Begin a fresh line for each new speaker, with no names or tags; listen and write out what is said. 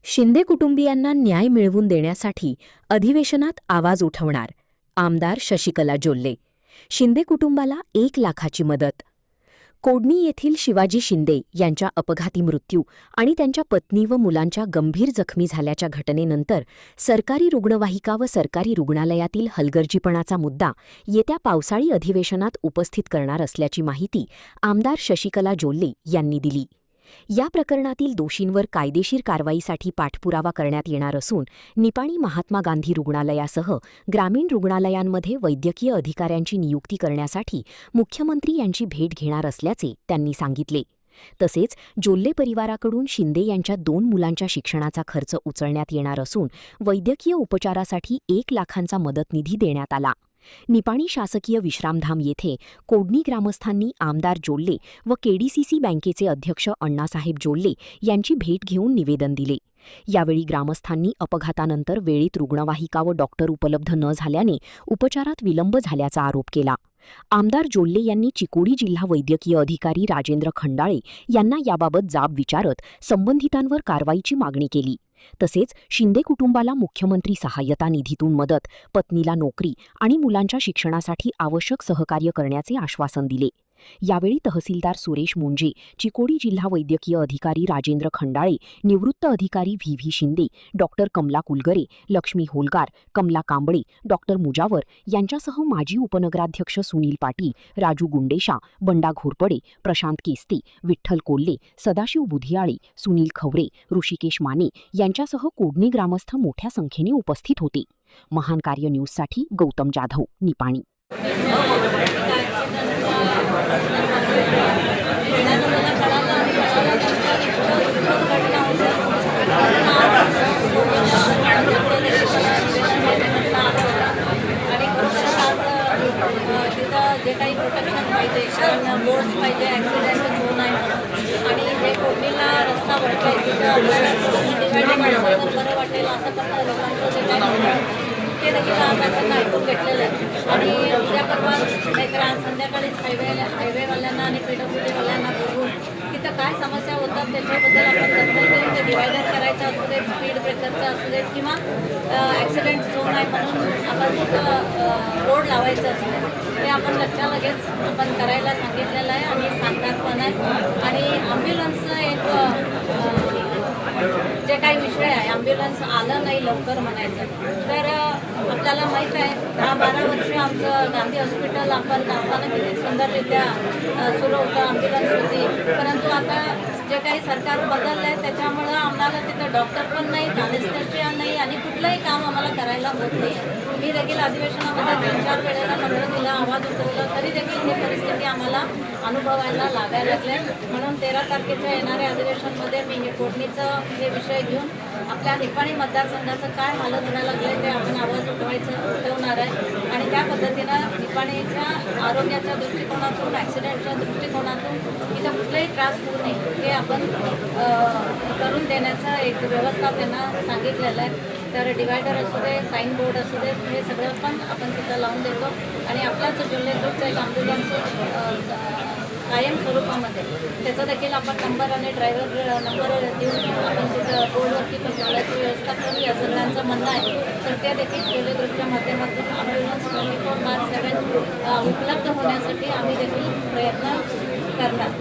शिंदे कुटुंबियांना न्याय मिळवून देण्यासाठी अधिवेशनात आवाज उठवणार आमदार शशिकला जोल्ले. शिंदे कुटुंबाला 1 लाखाची मदत. कोडणी येथील शिवाजी शिंदे यांच्या अपघाती मृत्यू आणि त्यांच्या पत्नी व मुलांच्या गंभीर जखमी झाल्याच्या घटनेनंतर सरकारी रुग्णवाहिका व सरकारी रुग्णालयातील हलगर्जीपणाचा मुद्दा येत्या पावसाळी अधिवेशनात उपस्थित करणार असल्याची माहिती आमदार शशिकला जोल्ले यांनी दिली. या प्रकरणातील दोषींवर कायदेशीर कारवाईसाठी पाठपुरावा करण्यात येणार असून निपाणी महात्मा गांधी रुग्णालयासह ग्रामीण रुग्णालयांमध्ये वैद्यकीय अधिकाऱ्यांची नियुक्ती करण्यासाठी मुख्यमंत्री यांची भेट घेणार असल्याचे त्यांनी सांगितले. तसेच जोल्ले परिवाराकडून शिंदे यांच्या 2 मुलांच्या शिक्षणाचा खर्च उचलण्यात येणार असून वैद्यकीय उपचारासाठी 1 लाखांचा मदत निधी देण्यात आला. निपाणी शासकीय विश्रामधाम येथे कोडणी ग्रामस्थांनी आमदार जोल्ले व केडीसीसी बँकेचे अध्यक्ष अण्णासाहेब जोल्ले यांची भेट घेऊन निवेदन दिले. यावेळी ग्रामस्थांनी अपघातानंतर वेळीत रुग्णवाहिका व डॉक्टर उपलब्ध न झाल्याने उपचारात विलंब झाल्याचा आरोप केला. आमदार जोल्ले यांनी चिकोडी जिल्हा वैद्यकीय अधिकारी राजेंद्र खंडाळे यांना याबाबत जाब विचारत संबंधितांवर कारवाईची मागणी केली. तसेच शिंदे कुटुंबाला मुख्यमंत्री सहाय्यता निधीतून मदत, पत्नीला नोकरी आणि मुलांच्या शिक्षणासाठी आवश्यक सहकार्य करण्याचे आश्वासन दिले. यावेळी तहसीलदार सुरेश मुंजे, चिकोडी जिल्हा वैद्यकीय अधिकारी राजेंद्र खंडाळे, निवृत्त अधिकारी V Shinde, doctor Kamala Kulgare, Lakshmi Holgar, Kamala Kamble, doctor Mujawar यांच्यासह माजी उपनगराध्यक्ष सुनील पाटील, राजू गुंडेशा, बंडा घोरपडे, प्रशांत केस्ते, विठ्ठल कोल्हे, सदाशिव बुधियाळे, सुनील खवरे, ऋषिकेश माने यांच्यासह कोडणी ग्रामस्थ मोठ्या संख्येने उपस्थित होते. महान कार्य न्यूजसाठी गौतम जाधव, निपाणी.
जे काही प्रोटेक्शन पाहिजे, बोर्ड्स पाहिजे, ॲक्सिडेंट होऊ नये आणि जे कोडणीला रस्ता वाटतोय तिथं आपल्याला डिवायडेड बरं वाटेल असं पण लोकांचं जे काही ते देखील आपण ऐकून घेतलेलं आहे. आणि उद्या परवा नाहीतर आज संध्याकाळीच हायवेवाल्यांना आणि PWDवाल्यांना बघून तिथं काय समस्या होतात त्याच्याबद्दल आपण दखल घेऊन ते डिवायडर करायचं असू देत, स्पीड ब्रेकरचं असू देत किंवा ॲक्सिडेंट झोन आहे म्हणून आपण तिथं बोर्ड लावायचं असतं ते आपण लगेच आपण करायला सांगितलेलं आहे आणि सांगतात पण आहे. आणि ॲम्ब्युलन्सचं एक जे काही विषय आहे, ॲम्ब्युलन्स आलं नाही लवकर म्हणायचं तर आपल्याला माहीत आहे 10-12 वर्ष आमचं गांधी हॉस्पिटल आपण असताना किती सुंदररित्या सुरू होतं, ॲम्ब्युलन्स होती. परंतु आता जे काही सरकार बदललं आहे त्याच्यामुळं आम्हाला तिथं डॉक्टर पण नाही, अॅनेस्थेशिया नाही आणि कुठलंही काम आम्हाला करायला होत नाही. मी देखील अधिवेशनामध्ये 3-4 वेळेला पत्र दिला, आवाज उठवला, तरी देखील ही परिस्थिती आम्हाला अनुभवायला लागायला लागल्या. म्हणून 13 तारखेच्या येणाऱ्या अधिवेशनामध्ये मी हे कोडणीचं हे विषय घेऊन आपल्या निपाणी मतदारसंघाचं काय हालत व्हायला लागले ते आपण आवाज उठवणार आहे. आणि त्या पद्धतीनं निपाणीच्या आरोग्याच्या दृष्टिकोनातून, ॲक्सिडेंटच्या दृष्टिकोनातून इथं कुठलाही त्रास होऊ नये हे आपण करून देण्याचा एक व्यवस्था त्यांना सांगितलेलं आहे. तर डिवायडर असू दे, साईन बोर्ड असू दे, हे सगळं पण आपण तिथं लावून देतो. आणि आपल्याच जोल्ले ग्रुपचं एक ॲम्ब्युलन्स कायम स्वरूपामध्ये त्याचा देखील आपण नंबर आणि ड्रायव्हर नंबर देऊन आपण तिथं बोर्डवरती पण चालायची व्यवस्था करूया सगळ्यांचं म्हणणं आहे. तर ते देखील जोल्ले ग्रुपच्या माध्यमातून ॲम्ब्युलन्स 24/7 उपलब्ध होण्यासाठी आम्ही देखील प्रयत्न करणार.